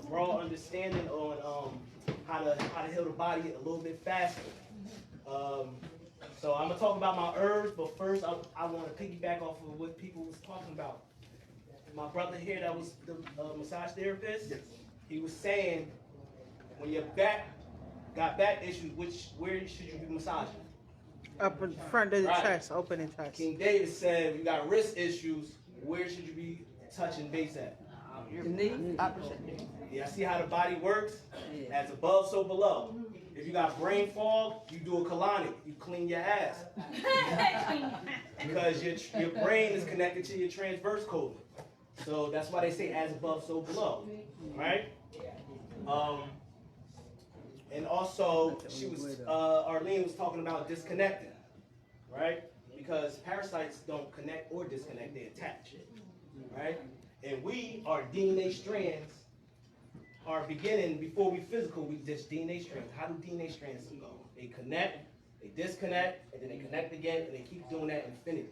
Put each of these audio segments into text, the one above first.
broad understanding on how to heal the body a little bit faster. So I'm gonna talk about my herbs, but first I want to piggyback off of what people was talking about. My brother here, that was the massage therapist. He was saying when your back got back issues, where should you be massaging? Up in front of the chest, open the chest. King David said, you got wrist issues, where should you be touching base at? The knee, opposite knee. Yeah, see how the body works? As above, so below. If you got brain fog, you do a colonic. You clean your ass. Because your brain is connected to your transverse colon. So that's why they say as above, so below. Right? And also, Arlene was talking about disconnecting. Right? Because parasites don't connect or disconnect, they attach. Right? And we are DNA strands. Our beginning, before we physical, we just DNA strands. How do DNA strands go? They connect, they disconnect, and then they connect again, and they keep doing that infinity.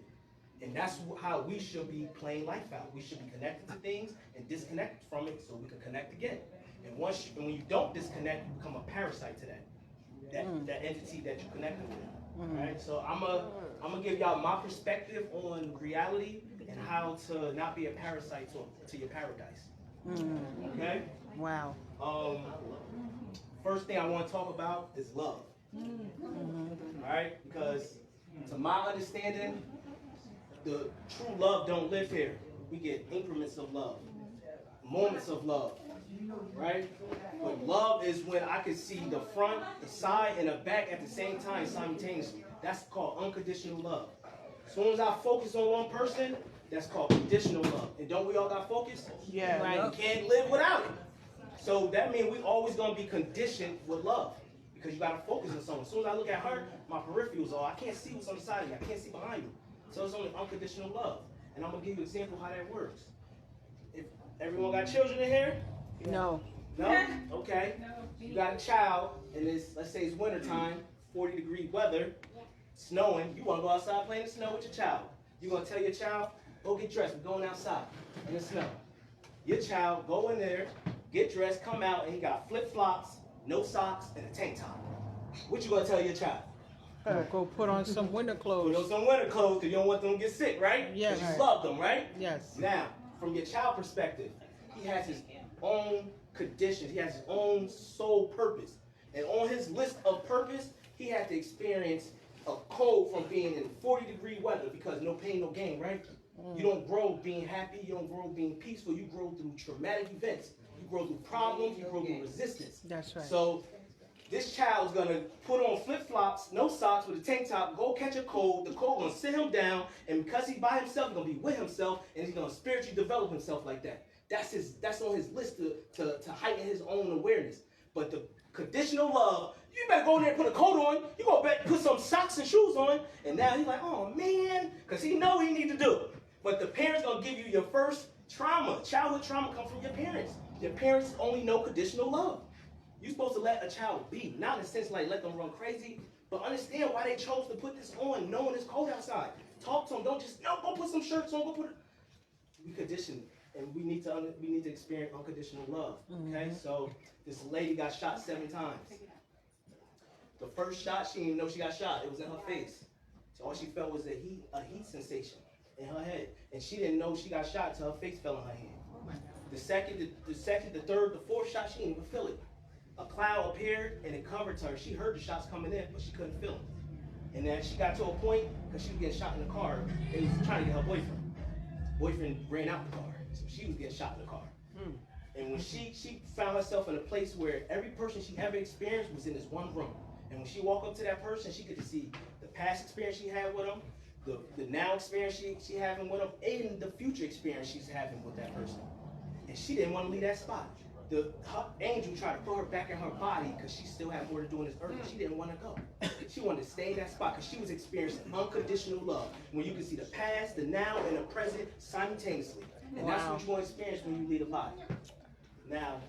And that's how we should be playing life out. We should be connected to things and disconnected from it so we can connect again. And when you don't disconnect, you become a parasite to that entity that you're connected with. Right? So I'm gonna give y'all my perspective on reality and how to not be a parasite to your paradise. Okay? Wow. First thing I want to talk about is love. Alright? Because to my understanding, the true love don't live here. We get increments of love, moments of love. Right? But love is when I can see the front, the side, and the back at the same time simultaneously. That's called unconditional love. As soon as I focus on one person, that's called conditional love. And don't we all got focus? Yeah. Right. You can't live without it. So that means we always going to be conditioned with love. Because you got to focus on someone. As soon as I look at her, my peripherals are, I can't see what's on the side of me. I can't see behind me. So it's only unconditional love. And I'm going to give you an example of how that works. If everyone got children in here? No. No? Okay. You got a child, and let's say it's wintertime, 40-degree weather, snowing. You want to go outside playing in the snow with your child. You're going to tell your child, go get dressed. We're going outside in the snow. Your child, go in there, get dressed, come out, and he got flip-flops, no socks, and a tank top. What you going to tell your child? Go put on some winter clothes. Put on some winter clothes because you don't want them to get sick, right? Yes. You love them, right? Yes. Now, from your child perspective, he has his own conditions. He has his own sole purpose. And on his list of purpose, he had to experience a cold from being in 40-degree weather because no pain, no gain, right? You don't grow being happy. You don't grow being peaceful. You grow through traumatic events. You grow through problems. You grow through resistance. That's right. So this child is going to put on flip-flops, no socks, with a tank top, go catch a cold. The cold going to sit him down. And because he's by himself, he's going to be with himself. And he's going to spiritually develop himself like that. That's on his list to heighten his own awareness. But the conditional love, you better go in there and put a coat on. You go put some socks and shoes on. And now he's like, oh, man, because he know he need to do it. But the parents going to give you your first trauma. Childhood trauma comes from your parents. Your parents only know conditional love. You're supposed to let a child be. Not in a sense like let them run crazy, but understand why they chose to put this on, knowing it's cold outside. Talk to them. Don't just, no, go put some shirts on. Go put it. We condition. And we need to experience unconditional love. Okay, so this lady got shot 7 times. The first shot, she didn't even know she got shot. It was in her face. So all she felt was a heat sensation in her head, and she didn't know she got shot until her face fell in her hand. The second, the third, the fourth shot, she didn't even feel it. A cloud appeared and it covered her. She heard the shots coming in, but she couldn't feel them. And then she got to a point because she was getting shot in the car. They was trying to get her boyfriend. Boyfriend ran out the car. So she was getting shot in the car. And when she found herself in a place where every person she ever experienced was in this one room. And when she walked up to that person, she could see the past experience she had with them, the now experience she having with them, and the future experience she's having with that person. And she didn't want to leave that spot. Her angel tried to put her back in her body because she still had more to do on this earth. But she didn't want to go. She wanted to stay in that spot because she was experiencing unconditional love. When you can see the past, the now, and the present simultaneously. And that's what you want to experience when you leave a body. Now,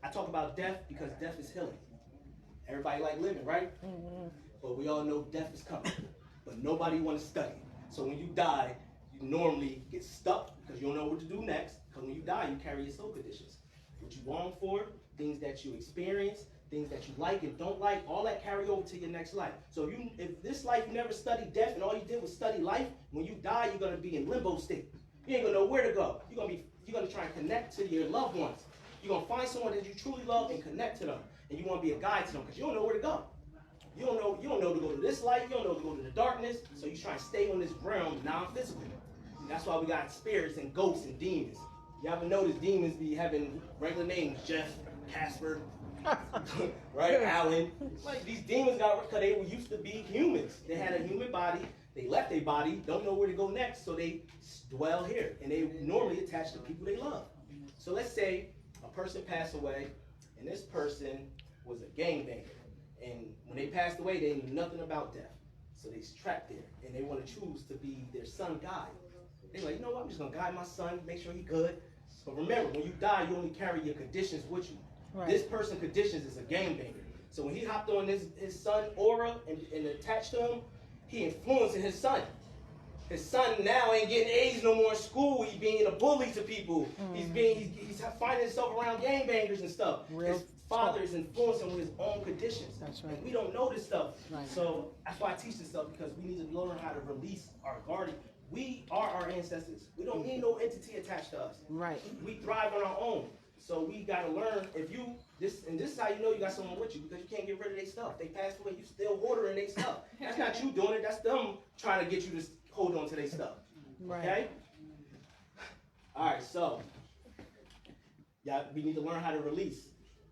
I talk about death because death is healing. Everybody like living, right? But we all know death is coming. But nobody want to study it. So when you die, you normally get stuck because you don't know what to do next. Because when you die, you carry your soul conditions. what you long for, things that you experience, things that you like and don't like, all that carry over to your next life. So if this life you never studied death and all you did was study life, when you die, you're gonna be in limbo state. You ain't gonna know where to go. You're gonna try and connect to your loved ones. You're gonna find someone that you truly love and connect to them. And you wanna be a guide to them because you don't know where to go. You don't know to go to this light, you don't know to go to the darkness, so you try and stay on this realm non-physical. That's why we got spirits and ghosts and demons. You ever notice demons be having regular names, Jeff, Casper, right, Alan. Like these demons because they used to be humans. They had a human body, they left their body, don't know where to go next, so they dwell here. And they normally attach to people they love. So let's say a person passed away, and this person was a gangbanger. And when they passed away, they knew nothing about death. So they trapped there, and they want to choose to be their son guide. They're like, you know what, I'm just going to guide my son, make sure he's good. But remember, when you die, you only carry your conditions with you. Right. This person conditions is a gangbanger. So when he hopped on his son aura and attached to him, he influencing his son. His son now ain't getting A's no more in school. He's being a bully to people. He's finding himself around gangbangers and stuff. His father is influencing with his own conditions. That's right. And we don't know this stuff. Right. So that's why I teach this stuff, because we need to learn how to release our guardian. We are our ancestors. We don't need no entity attached to us. Right. We thrive on our own. So we got to learn, this is how you know you got someone with you, because you can't get rid of their stuff. They passed away, you still watering their stuff. That's not you doing it, that's them trying to get you to hold on to their stuff. Right. Okay? All right, so we need to learn how to release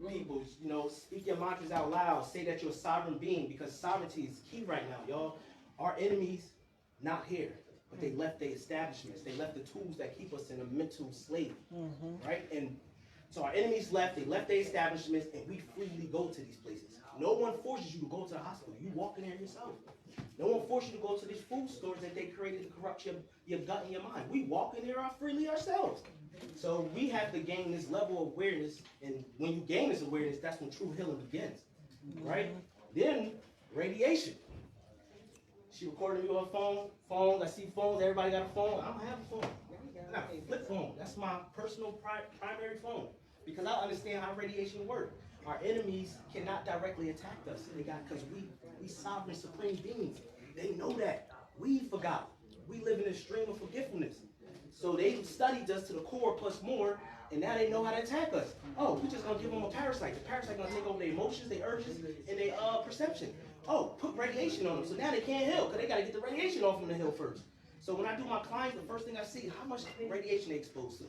people. Speak your mantras out loud. Say that you're a sovereign being, because sovereignty is key right now, y'all. Our enemies not here, but they left their establishments. They left the tools that keep us in a mental slave, right? And so our enemies left. They left their establishments, and we freely go to these places. No one forces you to go to the hospital. You walk in there yourself. No one forces you to go to these food stores that they created to corrupt your gut and your mind. We walk in there freely ourselves. So we have to gain this level of awareness, and when you gain this awareness, that's when true healing begins, right? Then radiation. She recorded me on her phone. Phones, I see phones. Everybody got a phone. I don't have a phone. I got a flip phone. That's my personal primary phone, because I understand how radiation works. Our enemies cannot directly attack us. Because we sovereign supreme beings. They know that. We forgot. We live in a stream of forgetfulness. So they studied us to the core plus more, and now they know how to attack us. Oh, we're just gonna give them a parasite. The parasite gonna take over their emotions, their urges, and their perception. Oh, put radiation on them. So now they can't heal, because they gotta get the radiation off them to heal first. So when I do my clients, the first thing I see, how much radiation they exposed to.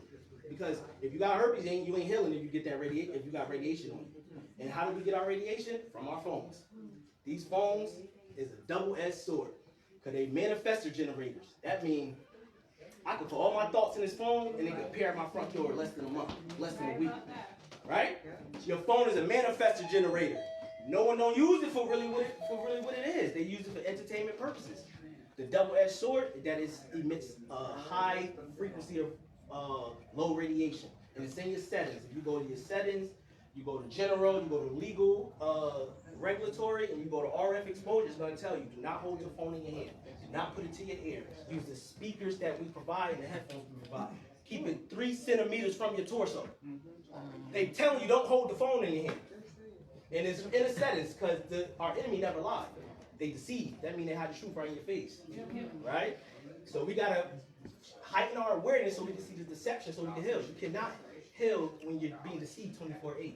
Because if you got herpes, you ain't healing if you get that radiation, if you got radiation on you. And how do we get our radiation? From our phones. These phones is a double-edged sword, because they manifestor generators. That means I could put all my thoughts in this phone, and it could appear at my front door in less than a month, less than a week. Right? Your phone is a manifestor generator. No one don't use it for really what it is. They use it for entertainment purposes. The double-edged sword, that emits a high frequency of low radiation. And it's in your settings. If you go to your settings, you go to general, you go to legal, regulatory, and you go to RF exposure, it's going to tell you, do not hold your phone in your hand. Do not put it to your ear. Use the speakers that we provide and the headphones we provide. Keep it 3 centimeters from your torso. They tell you don't hold the phone in your hand. And it's in the settings, because our enemy never lied. They deceive. That means they hide the truth right in your face. Right? So we got to heighten our awareness so we can see the deception, so we can heal. You cannot heal when you're being deceived 24/8.